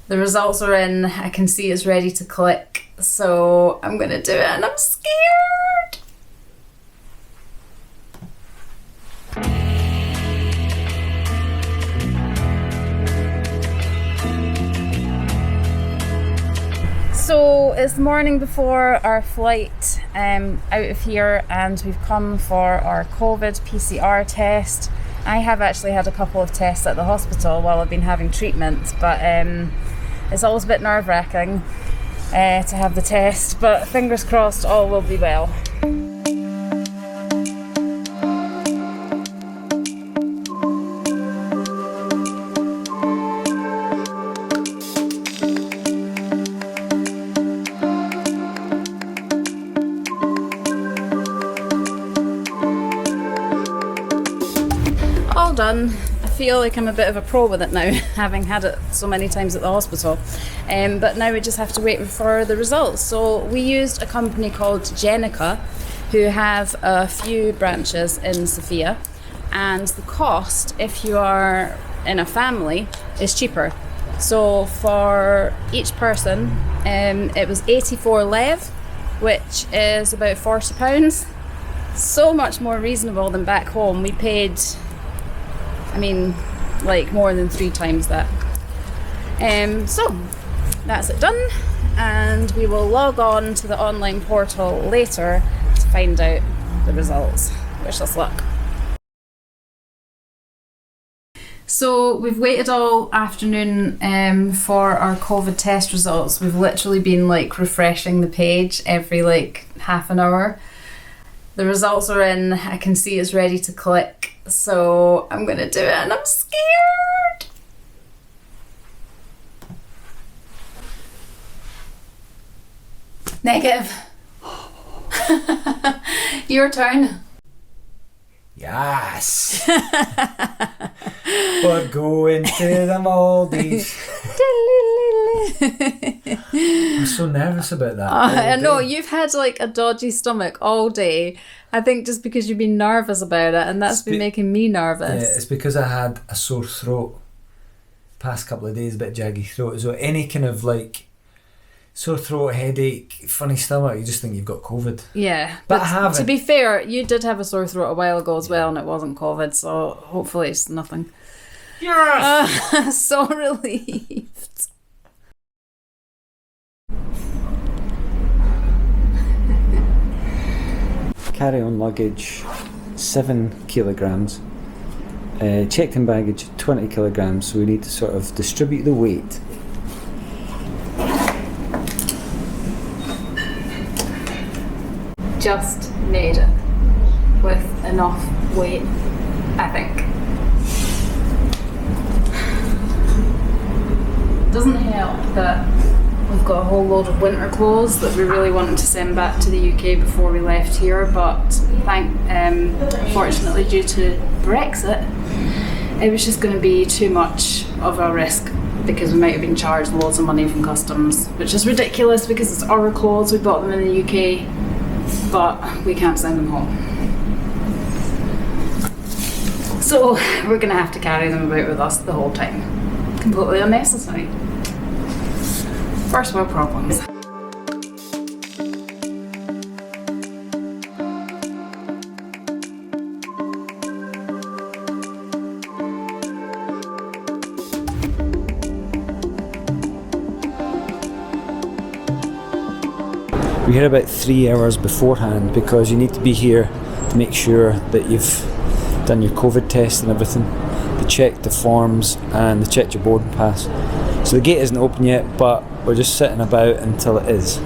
The results are in. I can see it's ready to click. So I'm gonna do it and I'm scared. So it's the morning before our flight out of here, and we've come for our COVID PCR test. I have actually had a couple of tests at the hospital while I've been having treatment, but it's always a bit nerve-wracking to have the test, but fingers crossed all will be well. All done. I feel like I'm a bit of a pro with it now, having had it so many times at the hospital. But now we just have to wait for the results. So we used a company called Jenica, who have a few branches in Sofia, and the cost, if you are in a family, is cheaper. So for each person, it was 84 lev, which is about £40. So much more reasonable than back home. We paid, I mean, like more than 3 times that. So that's it done, and we will log on to the online portal later to find out the results. Wish us luck. So we've waited all afternoon for our COVID test results. We've literally been like refreshing the page every like half an hour. The results are in. I can see it's ready to click. So I'm gonna do it and I'm scared. Negative. Your turn. Yes. We're going to the Maldives. I'm so nervous about that. I know, you've had like a dodgy stomach all day. I think just because you've been nervous about it, and that's been making me nervous. Yeah, it's because I had a sore throat past couple of days, a bit jaggy throat. So any kind of like sore throat, headache, funny stomach, you just think you've got COVID. Yeah, but I haven't. To be fair, you did have a sore throat a while ago as well, and it wasn't COVID, so hopefully it's nothing. Yes! So relieved. Carry-on luggage 7 kilograms, checked-in baggage 20 kilograms, so we need to sort of distribute the weight. Just made it with enough weight, I think. Doesn't help that we've got a whole load of winter clothes that we really wanted to send back to the UK before we left here, but fortunately due to Brexit, it was just going to be too much of a risk because we might have been charged loads of money from customs, which is ridiculous because it's our clothes, we bought them in the UK, but we can't send them home. So we're going to have to carry them about with us the whole time. Completely unnecessary. First world problems. We're here about 3 hours beforehand because you need to be here to make sure that you've done your COVID test and everything. They checked the forms and they checked your boarding pass. So the gate isn't open yet, but we're just sitting about until it is.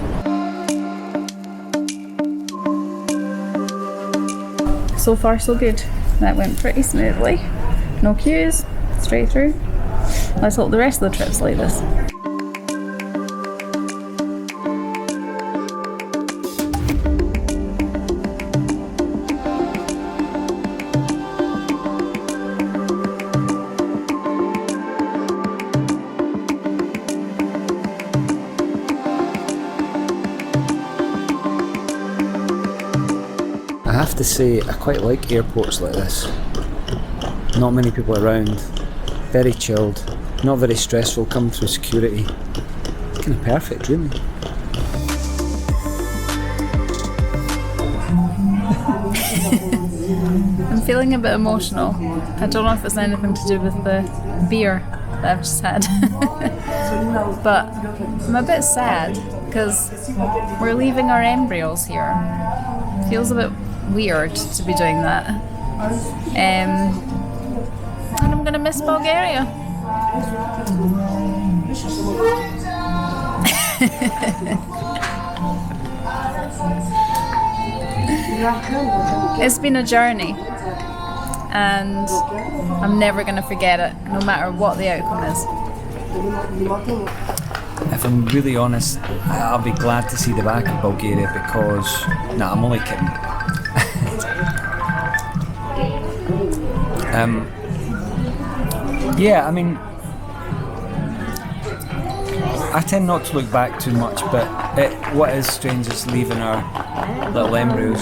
So far so good. That went pretty smoothly. No queues, straight through. Let's hope the rest of the trip's like this. I have to say, I quite like airports like this. Not many people around, very chilled, not very stressful coming through security. Kind of perfect, really. I'm feeling a bit emotional. I don't know if it's anything to do with the beer that I've just had. But I'm a bit sad because we're leaving our embryos here. It feels a bit weird to be doing that. And I'm gonna miss Bulgaria. It's been a journey, and I'm never going to forget it, no matter what the outcome is. If I'm really honest, I'll be glad to see the back of Bulgaria because... Nah, I'm only kidding. Yeah, I mean... I tend not to look back too much, but what is strange is leaving our little embryos.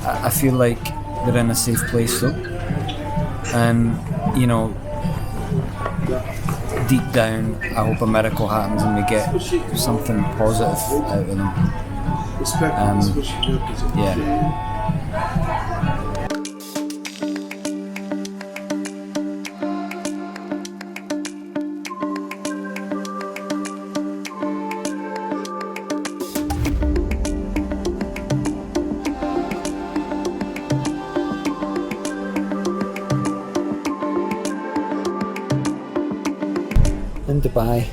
I feel like they're in a safe place though, and you know, deep down I hope a miracle happens and we get something positive out of them. Yeah. In Dubai,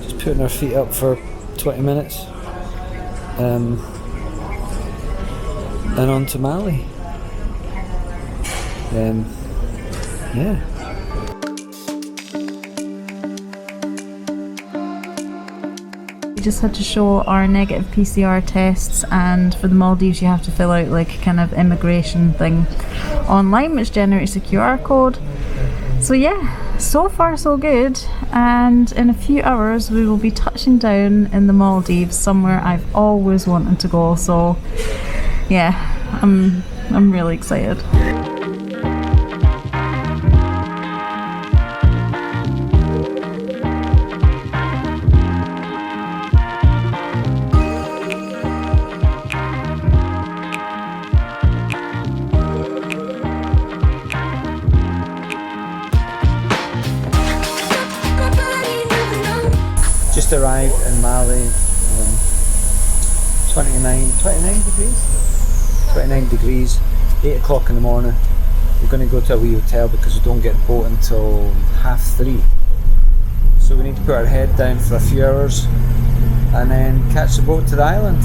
just putting our feet up for 20 minutes and on to Mali. Yeah. We just had to show our negative PCR tests, and for the Maldives you have to fill out like kind of immigration thing online which generates a QR code. So yeah, so far so good, and in a few hours we will be touching down in the Maldives, somewhere I've always wanted to go. So yeah, I'm really excited. Just arrived in Mali, 29 degrees, 8 o'clock in the morning. We're going to go to a wee hotel because we don't get the boat until 3:30. So we need to put our head down for a few hours and then catch the boat to the island.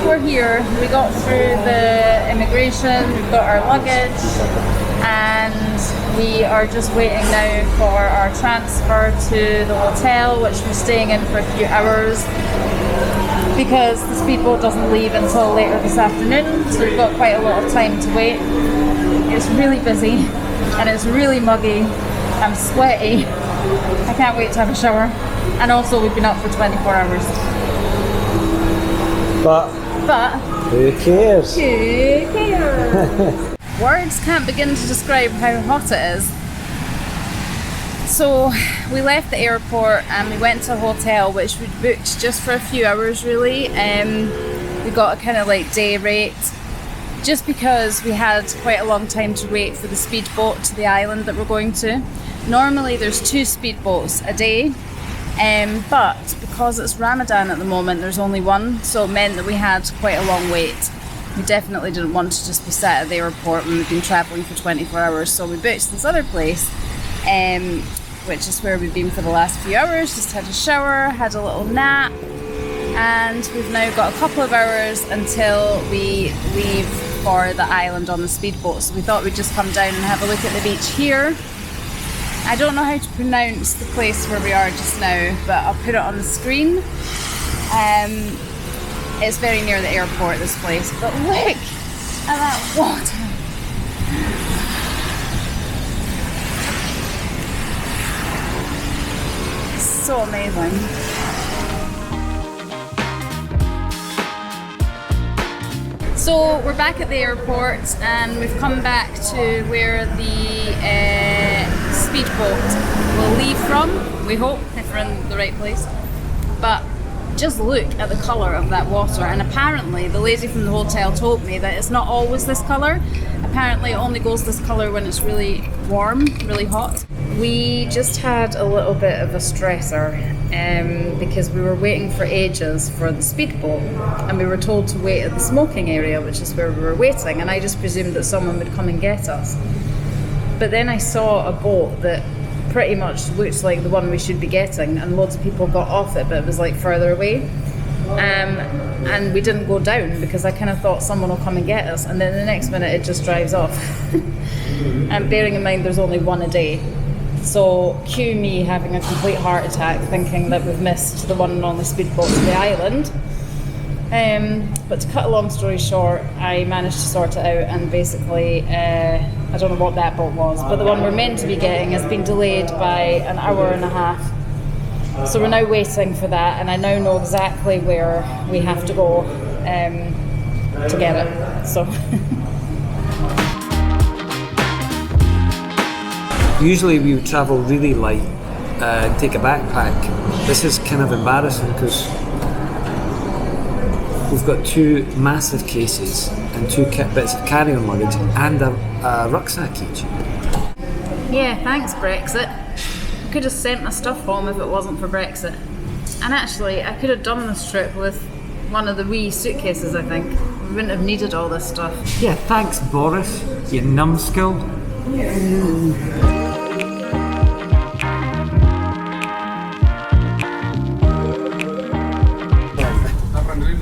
We're here, we got through the immigration, we've got our luggage, and we are just waiting now for our transfer to the hotel, which we're staying in for a few hours because the speedboat doesn't leave until later this afternoon, so we've got quite a lot of time to wait. It's really busy and it's really muggy. I'm sweaty. I can't wait to have a shower, and also we've been up for 24 hours. But who cares? Who cares? Words can't begin to describe how hot it is. So we left the airport and we went to a hotel which we booked just for a few hours really. We got a kind of like day rate just because we had quite a long time to wait for the speedboat to the island that we're going to. Normally there's 2 speedboats a day. But because it's Ramadan at the moment, there's only one, so it meant that we had quite a long wait. We definitely didn't want to just be sat at the airport when we've been travelling for 24 hours, so we booked this other place, which is where we've been for the last few hours. Just had a shower, had a little nap, and we've now got a couple of hours until we leave for the island on the speedboat. So we thought we'd just come down and have a look at the beach here. I don't know how to pronounce the place where we are just now, but I'll put it on the screen. It's very near the airport, this place, but look at that water. So amazing. So we're back at the airport and we've come back to where the speedboat will leave from, we hope, if we're in the right place. But just look at the colour of that water, and apparently the lady from the hotel told me that it's not always this colour. Apparently it only goes this colour when it's really warm, really hot. We just had a little bit of a stressor because we were waiting for ages for the speedboat, and we were told to wait at the smoking area, which is where we were waiting, and I just presumed that someone would come and get us. But then I saw a boat that pretty much looked like the one we should be getting, and loads of people got off it, but it was like further away. And we didn't go down because I kind of thought someone will come and get us, and then the next minute it just drives off. And bearing in mind there's only one a day, so cue me having a complete heart attack thinking that we've missed the one and only speedboat to the island. But to cut a long story short, I managed to sort it out, and basically I don't know what that boat was, but the one we're meant to be getting has been delayed by an hour and a half. So we're now waiting for that, and I now know exactly where we have to go to get it. So Usually we would travel really light and take a backpack. This is kind of embarrassing because we've got 2 massive cases and 2 bits of carry-on luggage and a rucksack each. yeah, thanks Brexit. I could have sent my stuff home if it wasn't for Brexit. And actually, I could have done this trip with one of the wee suitcases, I think. We wouldn't have needed all this stuff. Yeah, thanks Boris, you numbskull.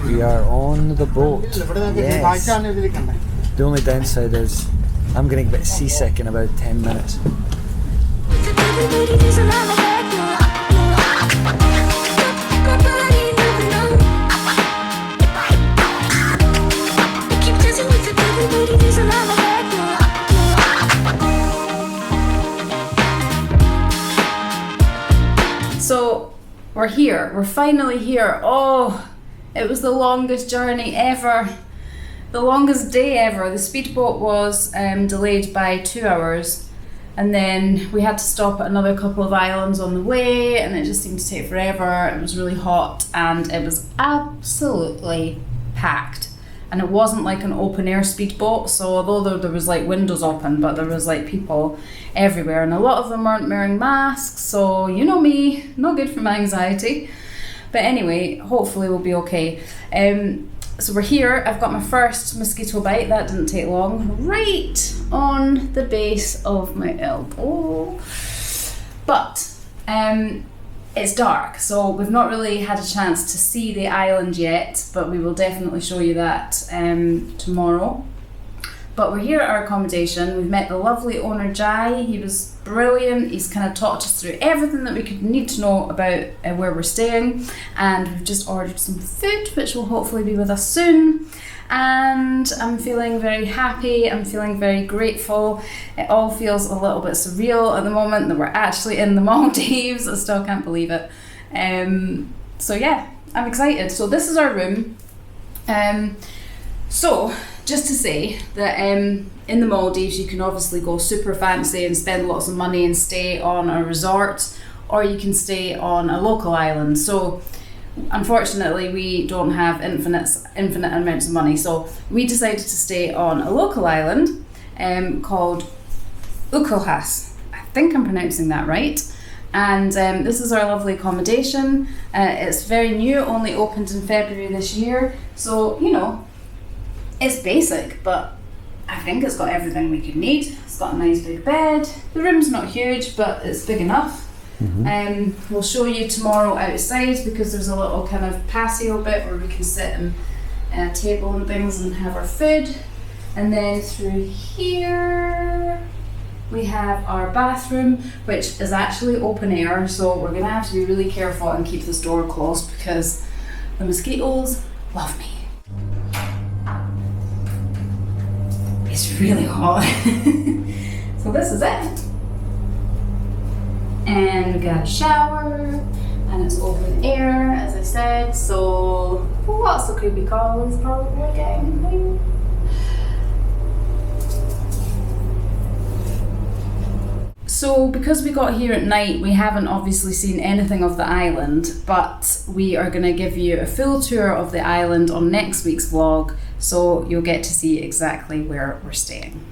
We are on the boat. Yes. The only downside is I'm going to get seasick in about 10 minutes. So we're here. We're finally here. Oh, it was the longest journey ever. The longest day ever. The speedboat was delayed by 2 hours, and then we had to stop at another couple of islands on the way, and it just seemed to take forever. It was really hot and it was absolutely packed. And it wasn't like an open air speedboat, so although there was like windows open, but there was like people everywhere, and a lot of them weren't wearing masks, so you know me, not good for my anxiety. But anyway, hopefully we'll be okay. So we're here. I've got my first mosquito bite, that didn't take long, right on the base of my elbow. But it's dark, so we've not really had a chance to see the island yet, but we will definitely show you that tomorrow. But we're here at our accommodation. We've met the lovely owner Jai. He was brilliant. He's kind of talked us through everything that we could need to know about where we're staying, and we've just ordered some food which will hopefully be with us soon. And I'm feeling very happy, I'm feeling very grateful. It all feels a little bit surreal at the moment that we're actually in the Maldives. I still can't believe it. So yeah, I'm excited. So this is our room. So just to say that in the Maldives you can obviously go super fancy and spend lots of money and stay on a resort, or you can stay on a local island. So unfortunately we don't have infinite amounts of money, so we decided to stay on a local island called Ukohas. I think I'm pronouncing that right. And this is our lovely accommodation. It's very new, only opened in February this year, so you know, it's basic, but I think it's got everything we could need. It's got a nice big bed. The room's not huge, but it's big enough. We'll show you tomorrow outside, because there's a little kind of patio bit where we can sit and a table and things and have our food. And then through here we have our bathroom, which is actually open air, so we're gonna have to be really careful and keep this door closed because the mosquitoes love me. It's really hot. So this is it. And we got a shower, and it's open air, as I said, so voila! What's the creepy call is probably getting. So because we got here at night, we haven't obviously seen anything of the island, but we are going to give you a full tour of the island on next week's vlog, so you'll get to see exactly where we're staying.